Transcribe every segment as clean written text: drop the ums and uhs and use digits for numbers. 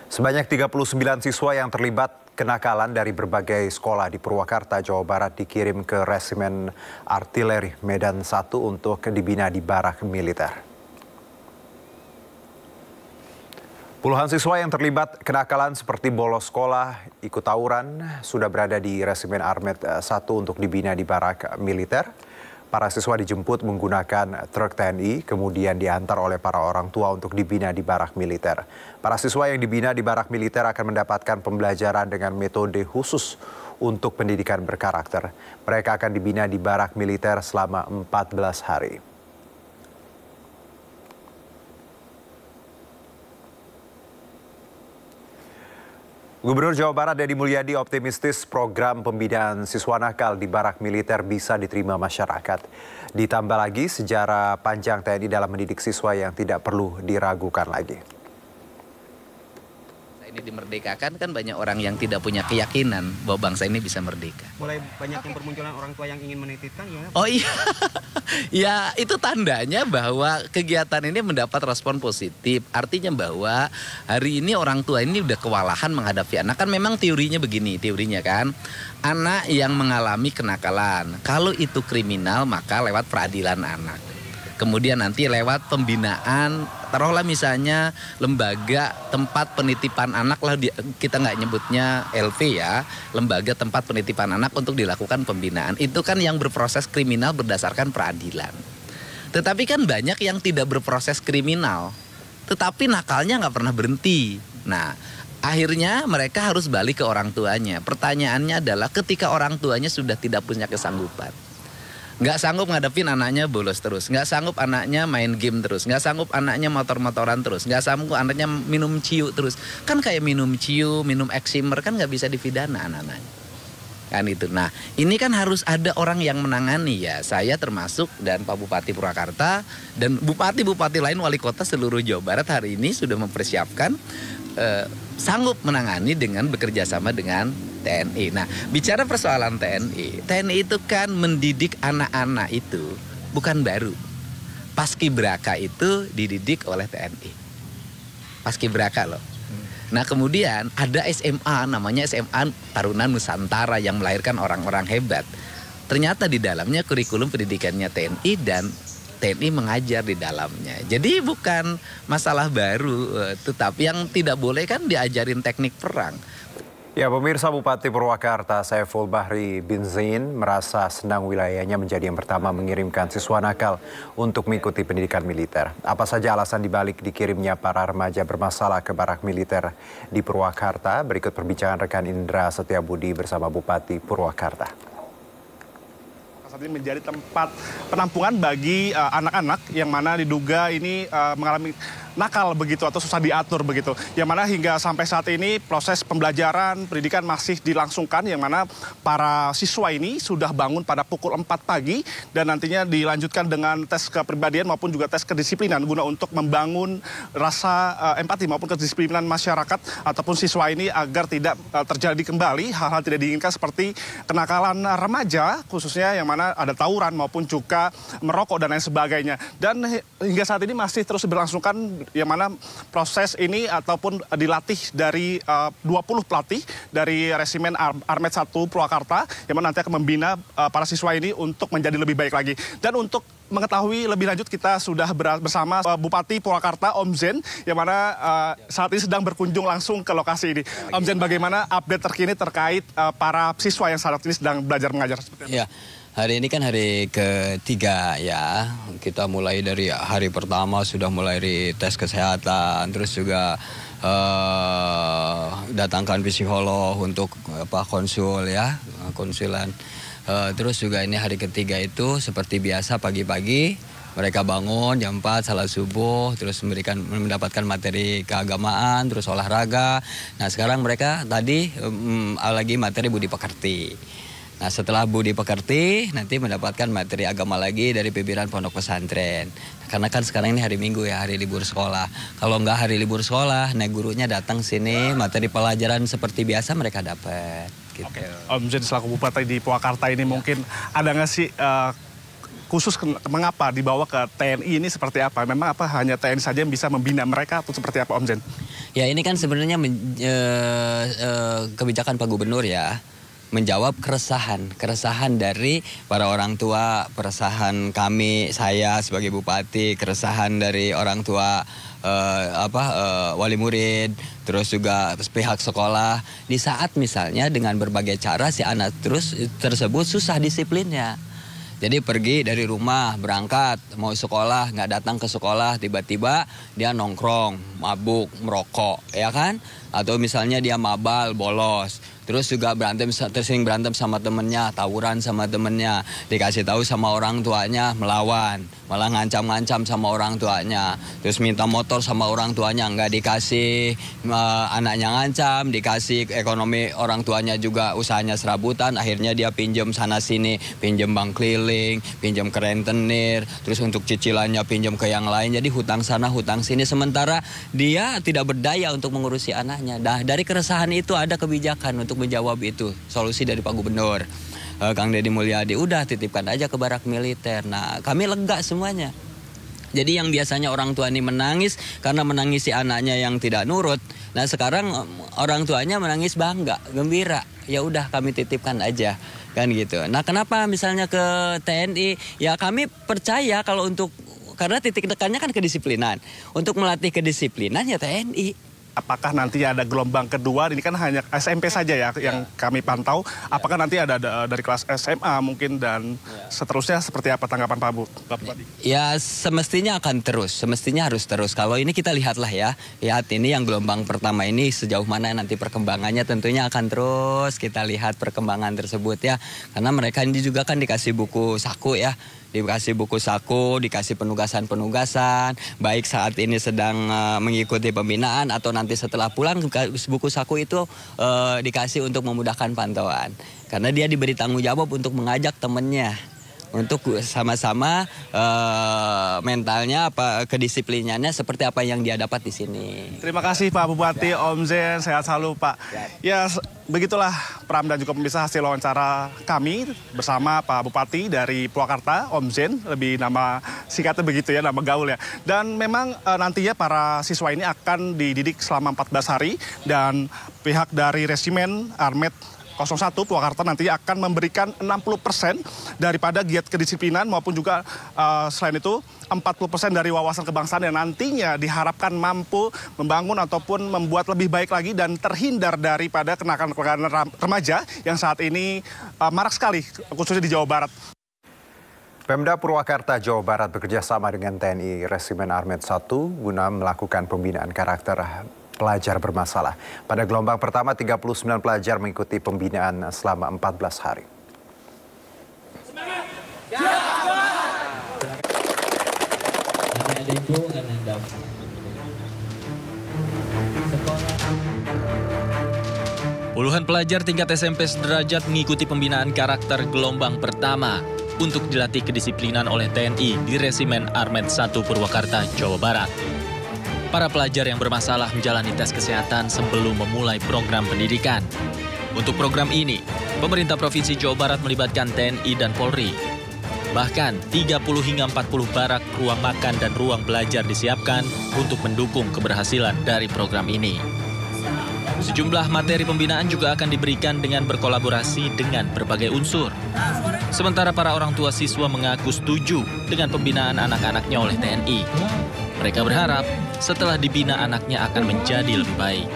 Sebanyak 39 siswa yang terlibat kenakalan dari berbagai sekolah di Purwakarta, Jawa Barat dikirim ke Resimen Artileri Medan 1 untuk dibina di barak militer. Puluhan siswa yang terlibat kenakalan seperti bolos sekolah, ikut tawuran, sudah berada di Resimen Armet 1 untuk dibina di barak militer. Para siswa dijemput menggunakan truk TNI, kemudian diantar oleh para orang tua untuk dibina di barak militer. Para siswa yang dibina di barak militer akan mendapatkan pembelajaran dengan metode khusus untuk pendidikan berkarakter. Mereka akan dibina di barak militer selama 14 hari. Gubernur Jawa Barat Deddy Mulyadi optimistis program pembinaan siswa nakal di barak militer bisa diterima masyarakat. Ditambah lagi sejarah panjang TNI dalam mendidik siswa yang tidak perlu diragukan lagi. Ini dimerdekakan kan banyak orang yang tidak punya keyakinan bahwa bangsa ini bisa merdeka. Mulai banyak yang bermunculan orang tua yang ingin menitipkan gimana? Oh iya, ya itu tandanya bahwa kegiatan ini mendapat respon positif. Artinya bahwa hari ini orang tua ini udah kewalahan menghadapi anak. Kan memang teorinya begini, teorinya kan. Anak yang mengalami kenakalan, kalau itu kriminal maka lewat peradilan anak. Kemudian nanti lewat pembinaan, taruhlah misalnya lembaga tempat penitipan anak lah, kita nggak nyebutnya LV ya, lembaga tempat penitipan anak untuk dilakukan pembinaan. Itu kan yang berproses kriminal berdasarkan peradilan. Tetapi kan banyak yang tidak berproses kriminal, tetapi nakalnya nggak pernah berhenti. Nah, akhirnya mereka harus balik ke orang tuanya. Pertanyaannya adalah ketika orang tuanya sudah tidak punya kesanggupan, nggak sanggup ngadepin anaknya bolos terus, nggak sanggup anaknya main game terus, nggak sanggup anaknya motor-motoran terus, nggak sanggup anaknya minum ciu terus. Kan kayak minum ciu, minum eksimer kan nggak bisa dipidana anak-anaknya. Kan itu. Nah ini kan harus ada orang yang menangani ya. Saya termasuk dan Pak Bupati Purwakarta dan bupati-bupati lain wali kota seluruh Jawa Barat hari ini sudah mempersiapkan sanggup menangani dengan bekerja sama dengan TNI. Nah, bicara persoalan TNI itu kan mendidik anak-anak itu bukan baru. Paskibraka itu dididik oleh TNI. Paskibraka loh. Nah, kemudian ada SMA, namanya SMA Taruna Nusantara yang melahirkan orang-orang hebat. Ternyata di dalamnya kurikulum pendidikannya TNI dan TNI mengajar di dalamnya. Jadi bukan masalah baru, tetapi yang tidak boleh kan diajarin teknik perang. Ya, pemirsa, Bupati Purwakarta Saiful Bahri bin Zain merasa senang wilayahnya menjadi yang pertama mengirimkan siswa nakal untuk mengikuti pendidikan militer. Apa saja alasan dibalik dikirimnya para remaja bermasalah ke barak militer di Purwakarta? Berikut perbincangan rekan Indra Setiabudi bersama Bupati Purwakarta. Saat ini menjadi tempat penampungan bagi anak-anak yang mana diduga ini mengalami nakal begitu atau susah diatur begitu. Yang mana hingga sampai saat ini proses pembelajaran pendidikan masih dilangsungkan, yang mana para siswa ini sudah bangun pada pukul 4 pagi dan nantinya dilanjutkan dengan tes kepribadian maupun juga tes kedisiplinan guna untuk membangun rasa empati maupun kedisiplinan masyarakat ataupun siswa ini agar tidak terjadi kembali hal-hal tidak diinginkan seperti kenakalan remaja, khususnya yang mana ada tawuran maupun juga merokok dan lain sebagainya. Dan hingga saat ini masih terus berlangsungkan, yang mana proses ini ataupun dilatih dari 20 pelatih dari Resimen Armet 1 Purwakarta, yang mana nanti akan membina para siswa ini untuk menjadi lebih baik lagi. Dan untuk mengetahui lebih lanjut kita sudah bersama Bupati Purwakarta Om Zen, yang mana saat ini sedang berkunjung langsung ke lokasi ini. Om Zen, bagaimana update terkini terkait para siswa yang saat ini sedang belajar mengajar? Ya, hari ini kan hari ketiga ya. Kita mulai dari hari pertama sudah mulai dari tes kesehatan, terus juga datangkan psikolog untuk konsul ya, konsulan. Terus juga ini hari ketiga itu seperti biasa pagi-pagi mereka bangun jam 4 salat subuh, terus mendapatkan materi keagamaan, terus olahraga. Nah sekarang mereka tadi lagi materi budi pekerti. Nah setelah budi pekerti nanti mendapatkan materi agama lagi dari pimpinan pondok pesantren. Karena kan sekarang ini hari Minggu ya, hari libur sekolah. Kalau nggak hari libur sekolah, nah gurunya datang sini, materi pelajaran seperti biasa mereka dapat. Gitu. Oke. Om Zen selaku Bupati di Purwakarta ini mungkin ada nggak sih khusus mengapa dibawa ke TNI ini seperti apa? Memang apa hanya TNI saja yang bisa membina mereka atau seperti apa Om Zen? Ya ini kan sebenarnya kebijakan Pak Gubernur ya, menjawab keresahan dari para orang tua, keresahan kami, saya sebagai bupati, keresahan dari orang tua wali murid, terus juga pihak sekolah. Di saat misalnya dengan berbagai cara si anak tersebut susah disiplinnya. Jadi pergi dari rumah, berangkat, mau sekolah, nggak datang ke sekolah, tiba-tiba dia nongkrong, mabuk, merokok, ya kan? Atau misalnya dia mabal, bolos. Terus juga sering berantem sama temennya, tawuran sama temennya, dikasih tahu sama orang tuanya, melawan, malah ngancam-ngancam sama orang tuanya. Terus minta motor sama orang tuanya, nggak dikasih, anaknya ngancam, dikasih ekonomi orang tuanya juga usahanya serabutan, akhirnya dia pinjam sana-sini, pinjam bank keliling, pinjam ke rentenir, terus untuk cicilannya pinjam ke yang lain, jadi hutang sana, hutang sini, sementara dia tidak berdaya untuk mengurusi anaknya. Nah, dari keresahan itu ada kebijakan untuk menjawab itu, solusi dari Pak Gubernur Kang Deddy Mulyadi, udah titipkan aja ke barak militer. Nah, kami lega semuanya. Jadi yang biasanya orang tua ini menangis karena menangisi anaknya yang tidak nurut, nah sekarang orang tuanya menangis bangga, gembira. Ya udah kami titipkan aja, kan gitu. Nah, kenapa misalnya ke TNI? Ya kami percaya kalau karena titik tekannya kan kedisiplinan. Untuk melatih kedisiplinan ya TNI. Apakah nanti ada gelombang kedua? Ini kan hanya SMP saja ya yang kami pantau. Apakah nanti ada dari kelas SMA mungkin dan seterusnya, seperti apa tanggapan Pak Bupati? Ya semestinya akan terus, semestinya harus terus. Kalau ini kita lihatlah ya, lihat ini yang gelombang pertama ini sejauh mana nanti perkembangannya, tentunya akan terus kita lihat perkembangan tersebut ya. Karena mereka ini juga kan dikasih buku saku ya. Dikasih buku saku, dikasih penugasan-penugasan, baik saat ini sedang mengikuti pembinaan atau nanti setelah pulang, buku saku itu dikasih untuk memudahkan pantauan. Karena dia diberi tanggung jawab untuk mengajak temannya, untuk sama-sama mentalnya, kedisiplinannya seperti apa yang dia dapat di sini. Terima kasih Pak Bupati, Om Zen, sehat selalu Pak. Ya, begitulah Pram dan juga pemirsa hasil wawancara kami bersama Pak Bupati dari Purwakarta, Om Zen, lebih nama singkatnya begitu ya, nama gaul ya. Dan memang nantinya para siswa ini akan dididik selama 14 hari dan pihak dari Resimen Armet 01 Purwakarta nanti akan memberikan 60% daripada giat kedisiplinan maupun juga selain itu 40% dari wawasan kebangsaan yang nantinya diharapkan mampu membangun ataupun membuat lebih baik lagi dan terhindar daripada kenakalan remaja yang saat ini marak sekali khususnya di Jawa Barat. Pemda Purwakarta, Jawa Barat bekerjasama dengan TNI Resimen Armet 1 guna melakukan pembinaan karakter pelajar bermasalah. Pada gelombang pertama, 39 pelajar mengikuti pembinaan selama 14 hari. Puluhan pelajar tingkat SMP sederajat mengikuti pembinaan karakter gelombang pertama untuk dilatih kedisiplinan oleh TNI di Resimen Armet 1 Purwakarta, Jawa Barat. Para pelajar yang bermasalah menjalani tes kesehatan sebelum memulai program pendidikan. Untuk program ini, pemerintah Provinsi Jawa Barat melibatkan TNI dan Polri. Bahkan 30 hingga 40 barak ruang makan dan ruang belajar disiapkan untuk mendukung keberhasilan dari program ini. Sejumlah materi pembinaan juga akan diberikan dengan berkolaborasi dengan berbagai unsur. Sementara para orang tua siswa mengaku setuju dengan pembinaan anak-anaknya oleh TNI. Mereka berharap setelah dibina anaknya akan menjadi lebih baik.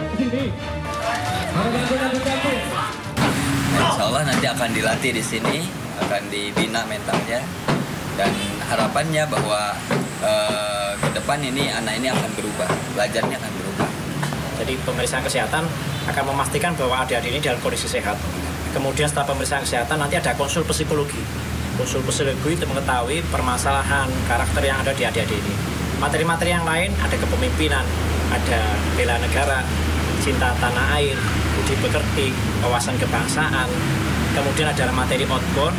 Insya Allah nanti akan dilatih di sini, akan dibina mentalnya, dan harapannya bahwa ke depan ini anak ini akan berubah, belajarnya akan berubah. Jadi pemeriksaan kesehatan akan memastikan bahwa adik-adik ini dalam kondisi sehat. Kemudian setelah pemeriksaan kesehatan nanti ada konsul psikologi. Konsul psikologi untuk mengetahui permasalahan karakter yang ada di adik-adik ini. Materi-materi yang lain ada kepemimpinan, ada bela negara, cinta tanah air, budi pekerti, wawasan kebangsaan. Kemudian ada materi outbound,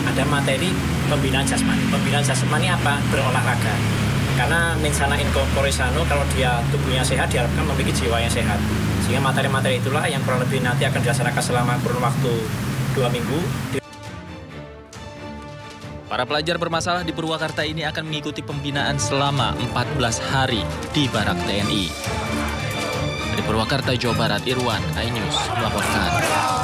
ada materi pembinaan jasmani. Pembinaan jasmani apa? Berolahraga. Karena mensana in corpore sano, kalau dia tubuhnya sehat, diharapkan memiliki jiwa yang sehat. Sehingga materi-materi itulah yang kurang lebih nanti akan dilaksanakan selama kurun waktu 2 minggu. Para pelajar bermasalah di Purwakarta ini akan mengikuti pembinaan selama 14 hari di barak TNI. Dari Purwakarta, Jawa Barat, Irwan, iNews melaporkan.